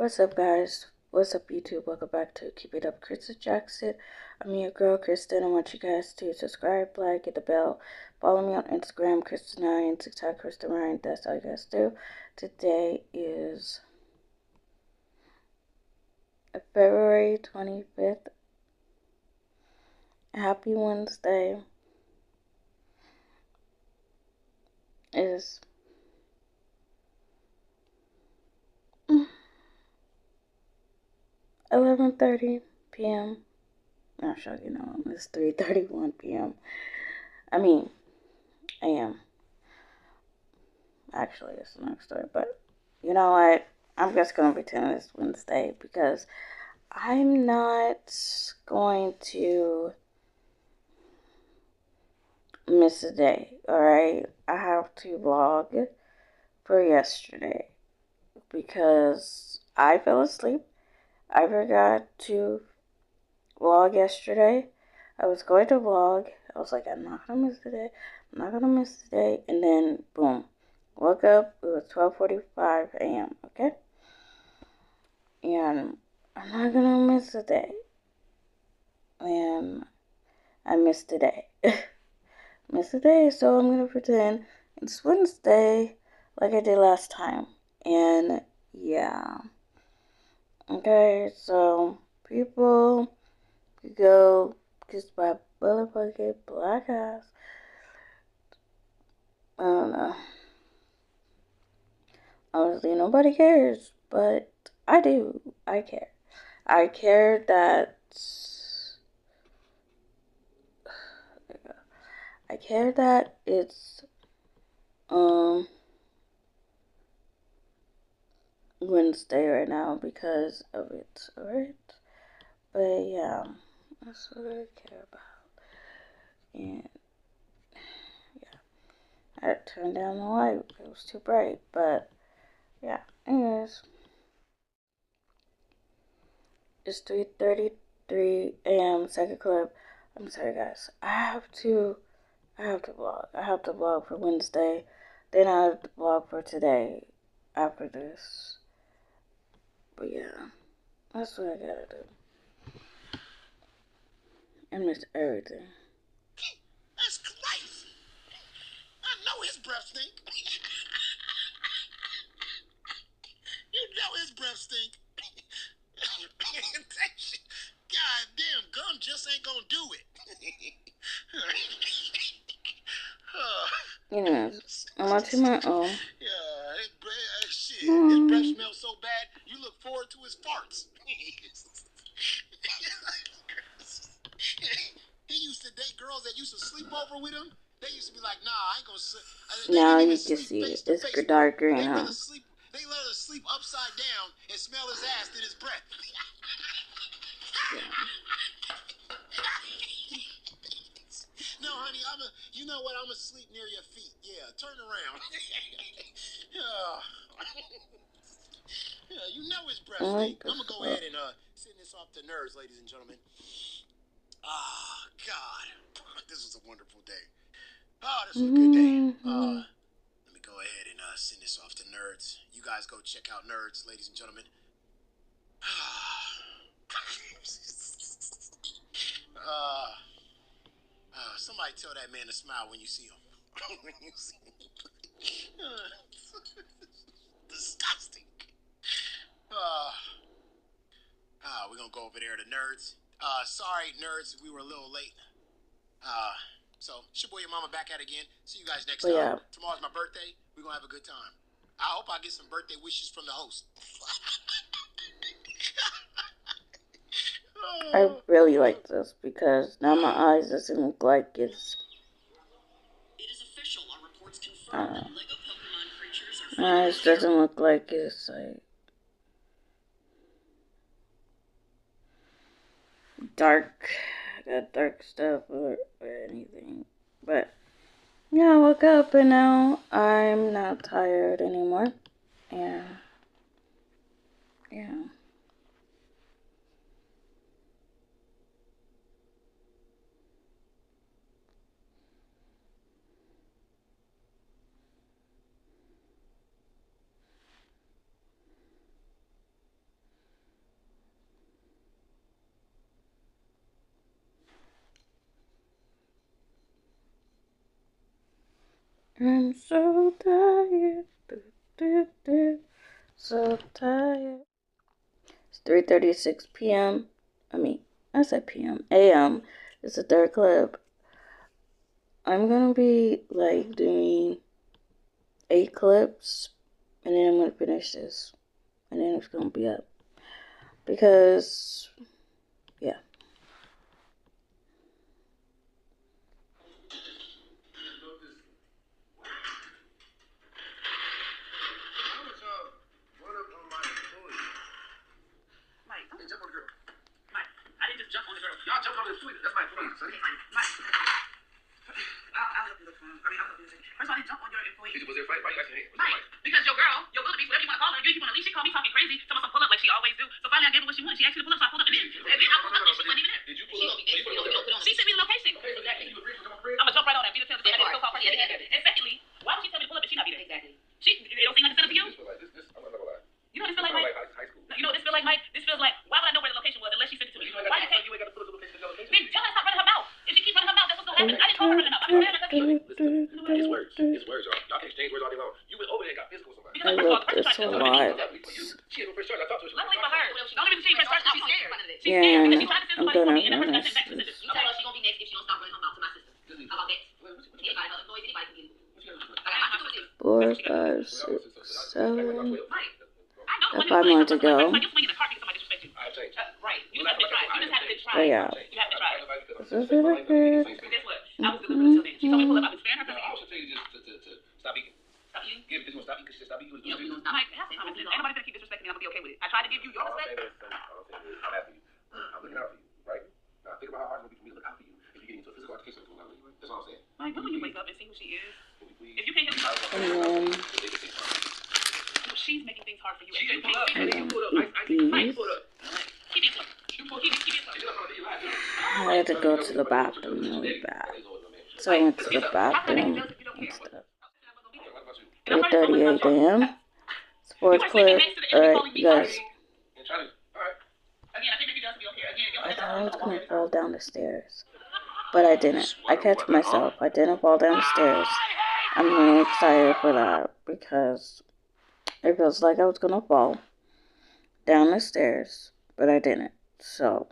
What's up, guys? What's up, YouTube? Welcome back to Keep It Up, Kristen Jackson. I'm your girl, Kristen. I want you guys to subscribe, like, hit the bell. Follow me on Instagram, Kristen9, TikTok, Kristen Ryan. That's all you guys do. Today is February 25th. Happy Wednesday. It's 11:30 p.m. Not sure you know. It's 3:31 p.m. I mean, a.m. Actually, it's the next story, but you know what? I'm just gonna pretend it's Wednesday because I'm not going to miss a day. Alright, I have to vlog for yesterday because I fell asleep. I forgot to vlog yesterday. I was going to vlog. I was like, I'm not gonna miss the day. I'm not gonna miss the day. And then, boom. Woke up. It was 12:45 a.m. Okay? And I'm not gonna miss the day. And I missed the day. Missed the day, so I'm gonna pretend it's Wednesday like I did last time. And yeah. Okay, so people could go kiss my motherfucking black ass. I don't know. Honestly, nobody cares, but I do. I care. I care that it's Wednesday right now because of it, alright? But yeah, that's what I care about. And yeah, I had to turn down the light. It was too bright, but yeah. Anyways, it's 3:33 a.m. Second clip. I'm sorry, guys. I have to vlog. I have to vlog for Wednesday. Then I have to vlog for today after this. But yeah, that's what I gotta do. I miss everything. That's crazy. I know his breath stink. You know his breath stink. God damn, gum just ain't gonna do it. Anyways, I'm watching my own. Yeah, shit. His breath smells so bad, you look forward to his farts. He used to date girls that used to sleep over with him. They used to be like, nah, I ain't gonna sleep. Now you can see it. It's dark green, huh? They let her sleep upside down and smell his ass than his breath. No, honey, you know what? I'm gonna sleep near your feet. Yeah, turn around. Yeah, you know his breath stink. I'm gonna go ahead and send this off to nerds, ladies and gentlemen. Ah, God, this was a wonderful day. Oh, this was a good day. Let me go ahead and send this off to nerds. You guys go check out nerds, ladies and gentlemen. Somebody tell that man to smile when you see him. When you see him. Disgusting. We're gonna go over there to nerds. Sorry, nerds, we were a little late. So it's your boy, your mama, back at it again. See you guys next time. Yeah. Tomorrow's my birthday. We're gonna have a good time. I hope I get some birthday wishes from the host. I really like this because now my eyes doesn't look like it's. It is official. Our reports confirm that Lego Pokemon creatures are My eyes doesn't look like it's like dark, got dark stuff or anything. But yeah, I woke up and now I'm not tired anymore. And yeah. I'm so tired. So tired. It's 3:36 p.m. I said p.m. a.m. It's the third clip. I'm gonna be like doing 8 clips, and then I'm gonna finish this, and then it's gonna be up. Because, yeah. Jump on the girl. Y'all jump on the sweet. That's my point, son. I'll help you look for him. I'll help you. First of all, I didn't jump on your employee. Was there a fight? Why you got your hand? Right. Because your girl, your Willoughby, whatever you want to call her, you keep on the leash. She called me talking crazy. Told me some pull up like she always do. So finally I gave her what she wanted. She asked me to pull up, so I pulled up. And then I pulled up and she wasn't even there. Did you pull up? She sent me the location. Okay, so exactly. You agree to come on I'm going to jump right on that. Be the tail. I did a so-called party. And secondly, why would she tell me to pull up if she not be there? Exactly. It don't seem like it's set up to you? I'm not going to lie. You know what this feel like, Mike? High school. You know what this feel like, Mike? This feels like, why would I know where the location was unless she sent it to me? Why you ain't got to put the location to the location? Then tell her to stop running her mouth. If she keep running her mouth, that's what's going to happen. I didn't call her running her mouth. I'm just saying that. It's words. It's words, y'all. Y'all can exchange words all day long. You went over there and got physical with somebody. I wrote this a lot. She had no first charge. I talked to her. Luckily for her, the only reason she didn't press charge is she's scared. She's Yeah, scared because she's trying to send I'm somebody for me, and gonna that person got finish sent back to the this. system. You tell her she gonna be next if she don't stop running her mouth to my sister. How about that? Anybody, her noise, anybody can get it. I got my sister. 4, 5, 6, 7. Right. I know Got when 5 more to go. like you're swinging a cart because somebody disrespect you. Right. You just haven't tried. You just haven't tried. But yeah. You haven't tried. This is really good. But guess what? I was deliberate until then. She told me to pull up. I've been sparing her because I was telling you just to stop eating. Stop eating? Give this one stop eating because she stop eating. I'm like, ain't nobody gonna keep disrespecting me. I'm gonna be okay with it. I tried to give you your respect. I'm asking you. I'm looking out for you, right? Now think about how hard it's gonna be for me to look out for you if you get into a physical altercation with someone. That's all I'm saying. Like, when you wake up and see who she is, if you can't get And then she's making things hard for you. eat these. I had to go to the bathroom really bad. So I went to the bathroom instead. 8:38 a.m. Sports clip. Alright, you guys. I thought I was gonna fall down the stairs, but I didn't. I catch myself. I didn't fall down the stairs. I'm really excited for that because it feels like I was gonna fall down the stairs, but I didn't. So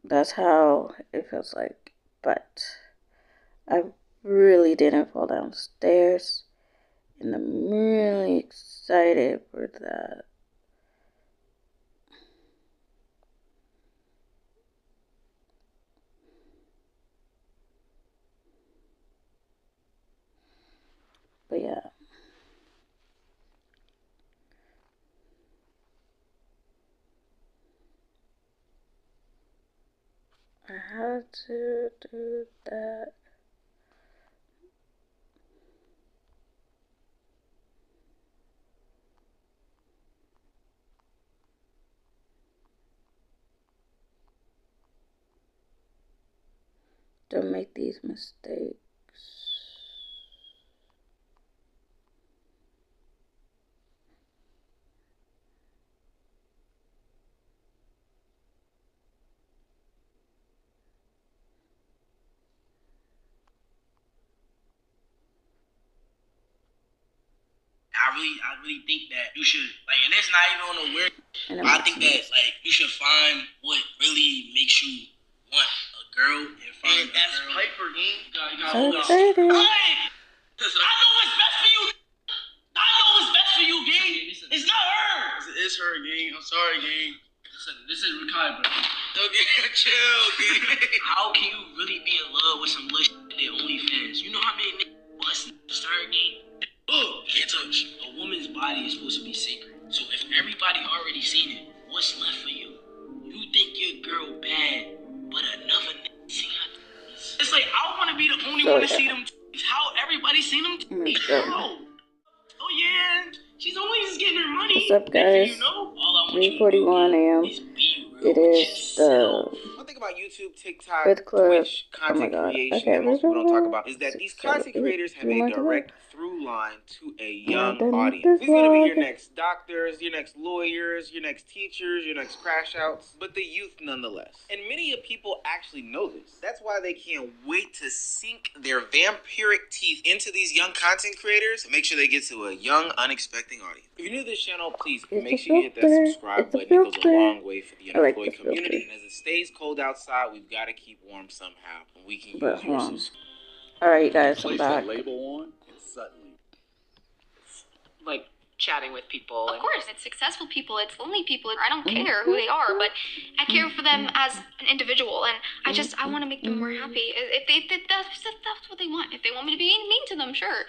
that's how it feels like. But I really didn't fall down the stairs, and I'm really excited for that. But yeah. I had to do that. Don't make these mistakes. I really think that you should like, and it's not even on the weird. I think that like you should find what really makes you want a girl and find that's girl. Piper, So excited. Cause I know what's best for you. I know what's best for you, gang. It's not her. It's her, gang. I'm sorry, gang. This is Rikai, bro. Okay, chill, gang. How can you really be in love with some little shit that OnlyFans? You know how many niggas bust start game? Oh, can't touch. A woman's body is supposed to be sacred. So if everybody already seen it, what's left for you? You think your girl bad, but another nigga see her. It's like I want to be the only one to see them. How everybody seen them? Oh yeah, she's only just getting her money. What's up, guys? 3:41 a.m. It is the YouTube, TikTok, Fifth Club. Twitch, Oh my content God. creation Okay, that most people don't talk about is that six, these seven, content creators have a direct through line to a young audience. These are going to be your next doctors, your next lawyers, your next teachers, your next crash outs, but the youth nonetheless. And many of people actually know this. That's why they can't wait to sink their vampiric teeth into these young content creators to make sure they get to a young, unexpected audience. If you're new to this channel, please make sure you hit that subscribe button. It goes a long way for the unemployed community. And as it stays cold outside, we've got to keep warm somehow. And we can use your subscribe. Alright, guys, I'm Place back. that label on, and suddenly, Like chatting with people. Of course, it's successful people, it's lonely people. I don't care who they are, but I care for them as an individual, and I want to make them more happy. If that's what they want. If they want me to be mean to them, sure.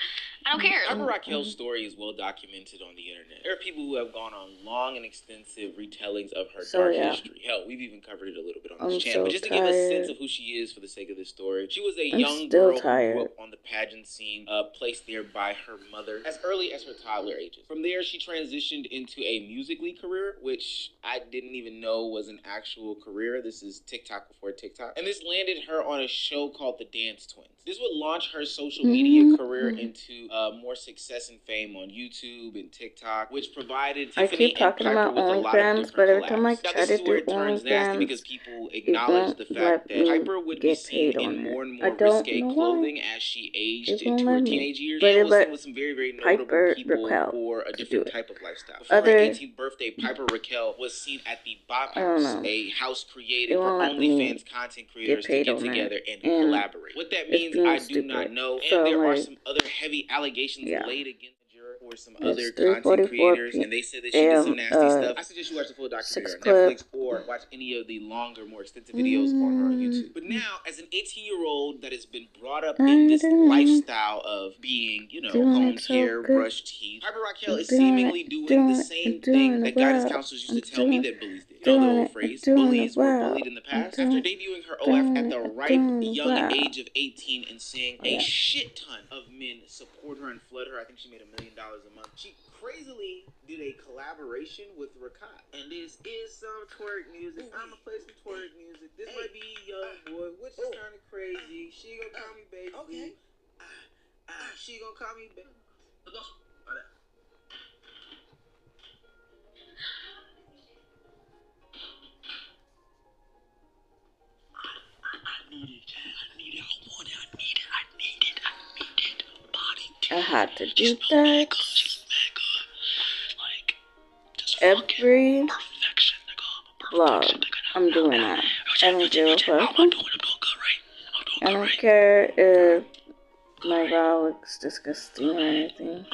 I don't care. Piper Raquel's story is well documented on the internet. There are people who have gone on long and extensive retellings of her dark history. Hell, we've even covered it a little bit on this channel. But just to give a sense of who she is for the sake of this story, she was a young girl who grew up on the pageant scene, placed there by her mother as early as her toddler ages. From there, she transitioned into a Musical.ly career, which I didn't even know was an actual career. This is TikTok before TikTok. And this landed her on a show called The Dance Twins. This would launch her social media career into more success and fame on YouTube and TikTok, which provided Tiffany and Piper with a lot of different collabs. Now, this is where it turns nasty because people acknowledge the fact that Piper would be seen in more and more risque clothing as she aged into her teenage years. She was seen with some very, very notable people for a different type of lifestyle. Before her 18th birthday, Piper Raquel was seen at the Bop House, a house created for OnlyFans content creators to get together and collaborate. What that means, I do not know. And there are some other heavy allegations laid against her or some other content creators, and they said that she did some nasty stuff. I suggest you watch the full documentary on Netflix or watch any of the longer, more extensive videos on her on YouTube. But now, as an 18-year-old that has been brought up in this lifestyle of being, you know, combed hair, brushed teeth, Piper Raquel is seemingly doing the same thing that guidance counselors used to tell me that bullies did. You know the old phrase, bullies were bullied in the past. After debuting her OF at the ripe young age of 18 and seeing a shit ton of men support her and flood her, I think she made $1 million a month. She crazily did a collaboration with Rakai. And this is some twerk music. I'ma play some twerk music. This might be Young Boy, which is kind of crazy. She gonna call me baby. Okay. She gonna call me baby. I had to do that every vlog. I'm doing that. I don't give a fuck. I don't care if my vlog looks disgusting or anything.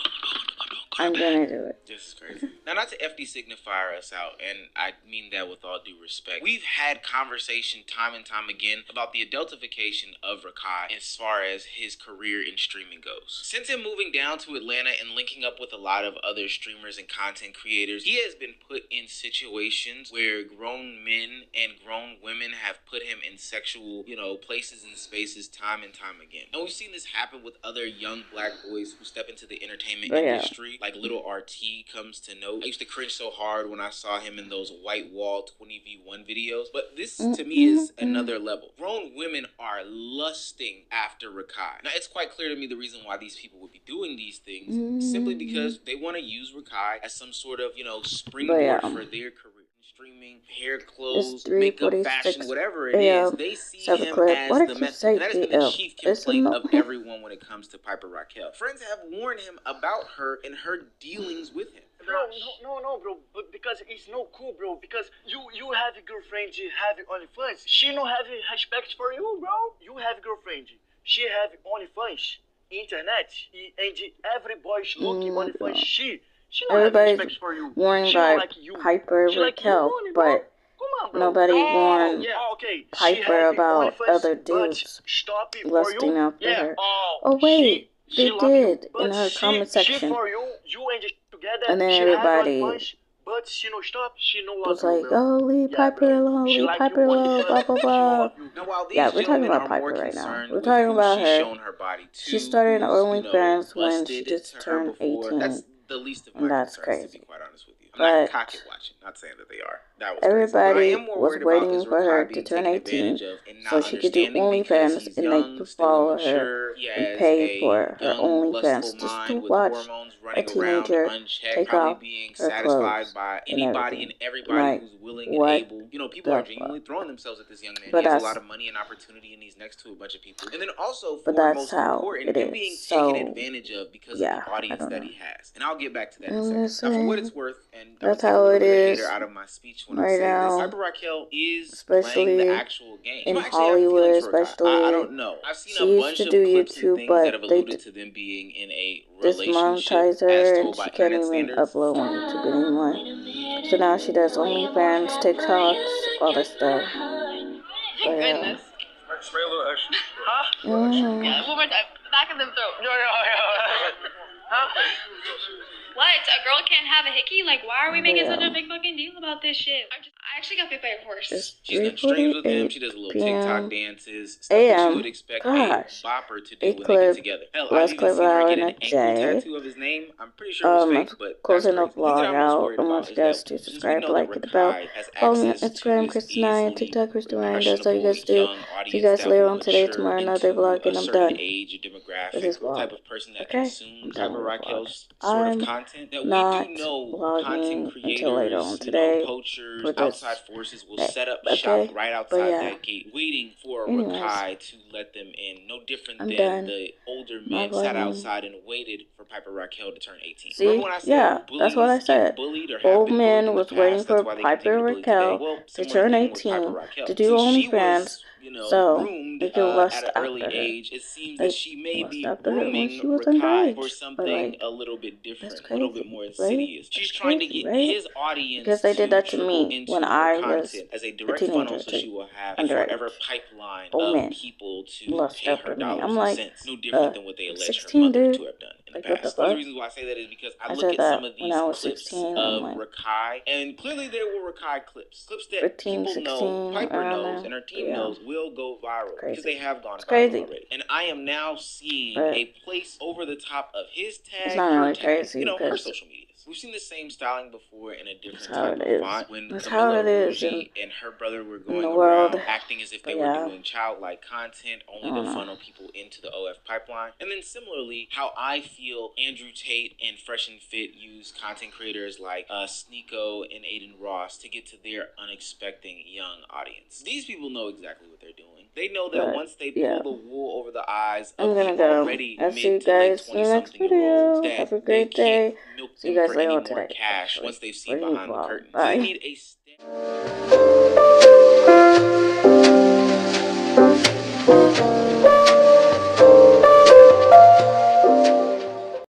I'm gonna do it. This is crazy. Now, not to FD signifier us out, and I mean that with all due respect. We've had conversation time and time again about the adultification of Rakai as far as his career in streaming goes. Since him moving down to Atlanta and linking up with a lot of other streamers and content creators, he has been put in situations where grown men and grown women have put him in sexual, places and spaces time and time again. And we've seen this happen with other young black boys who step into the entertainment industry. Like Little RT comes to note. I used to cringe so hard when I saw him in those white wall 20v1 videos. But this, to me, is another level. Grown women are lusting after Rakai. Now, it's quite clear to me the reason why these people would be doing these things simply because they want to use Rakai as some sort of, springboard for their career. Streaming, hair, clothes, makeup, fashion, whatever it is, they see him as the method. And that has been the chief complaint of everyone when it comes to Piper Raquel. Friends have warned him about her and her dealings with him. Bro, no, bro, but because it's no cool, bro, because you have a girlfriend, you have OnlyFans, she don't have respect for you, bro. You have a girlfriend, she have OnlyFans, internet, and every boy's looking OnlyFans, she everybody's warned by Piper Raquel, but nobody warned Piper about other dudes lusting after her. Oh wait, they did in her comment section. And then everybody was like, oh, leave Piper alone, leave Piper alone, blah, blah, blah. Yeah, we're talking about Piper right now. We're talking about her. She started OnlyFans when she just turned 18. That's the least of my that's concerns, crazy. to be quite honest with you. I'm not cocky watching, not saying that they are. that was crazy. everybody was waiting for her to turn 18 so she could do OnlyFans and they could follow her and pay for her OnlyFans just to watch a teenager take off her clothes and everything. Like, what people are the genuinely fuck? throwing themselves at this young man. But He has a that's- lot of money and opportunity, and he's next to a bunch of people. And then also, But for that's most how important, it him is. being So, taken advantage of because yeah, of the I audience don't that know. he has. And I'll get back to that in a I'm second. Now, for what it's listening. worth, and That's I'm how gonna it take a little bit of is hater out of my speech when right I say this. now, Piper Raquel is especially playing the actual game. in You might actually have Hollywood, feelings for Kai. especially. I don't know. I've seen She a used bunch to of do clips and YouTube, things that but have they alluded to them being in a relationship dismonetize her as and told she by can't internet even standards. upload on YouTube anymore. So now she does OnlyFans, TikToks, all that stuff. Thank goodness. Spray a little extra. Huh? Yeah, one more time. Back of the throat. Huh? What? A girl can't have a hickey? Like, why are we making such a big fucking deal about this shit? I actually got bit by a horse. It's She's done streams with him. She does little TikTok dances, stuff that you would expect a bopper to do when they get together. Hell, I've even seen her get an ankle tattoo of his name. I'm pretty sure it was fake, but that's closing the crazy. The thing that vlog I'm most out. worried I about want you is guys that to since we subscribe, know that like, hit the bell. Rakai has Follow me on access to Instagram, this Chris9, easily TikTok, Chris9. That's all you impressionable guys do. young See you audience guys that later will on today, mature tomorrow, another into vlog, a and I'm certain done age or with demographic, this the type vlog. of person that Okay? I'm consumes done Piper with the vlog. Raquel's sort of I'm content that not we do know vlogging content until later on creators, today poachers, for outside this forces will day. set up Okay? shop right But outside yeah. that gate, waiting for Anyways, Rakai to let them in. No different I'm than done. the older Not men sat vlogging. outside and waited for Piper Raquel to turn 18. See? Remember when I said Yeah, that's what I bullies said. get bullied or have Old been bullied man in the was waiting past? for That's why they Piper continue to bully today. Raquel Well, to similar turn thing with Piper 18 Raquel. to do Since she OnlyFans, was, so groomed they could lust at an early after her. age, it seems They that she may lust be after her when grooming she was Rakai underage. for But something like, a little bit different, that's a little bit crazy, more right? insidious. She's That's trying to crazy, get right? his audience Because they did that to trickle me into when her I was content as a a direct funnel, teenager so too. she will have a Underage. forever pipeline Old of men people to lust pay after her me. dollars I'm and like, cents. No different than what they allege her 16, mother dude. to have done in Like, the what the past. One of the fuck? reasons why I say that is because I I look said at some that of when these I was clips 16. of I'm like, Rakai, and clearly they were Rakai clips that 15, people 16, know, Piper around knows, there. and her team Yeah. knows will go viral because they have gone It's viral crazy. already. And I am now seeing But a place over the top of his tag, it's not her really tag, crazy her because social medias. We've seen the same styling before in a that's different how type it of is. font when That's Camilla how it is Rosie and her brother were in going the world. around acting as if they But were yeah. doing childlike content only I to don't know. funnel people into the OF pipeline. And then similarly, how I feel Andrew Tate and Fresh and Fit use content creators like Sneeko and Aiden Ross to get to their unexpected young audience. These people know exactly what they're doing. They know that But once they yeah. pull the wool over the eyes I'm of gonna the go. already I'll see you mid to late guys in the next 20-something-year-olds, video. that Have a they great can't day. milk See you them guys for later any on more today. cash Actually, once they've for seen the behind the vlog. curtain. So Bye. they need a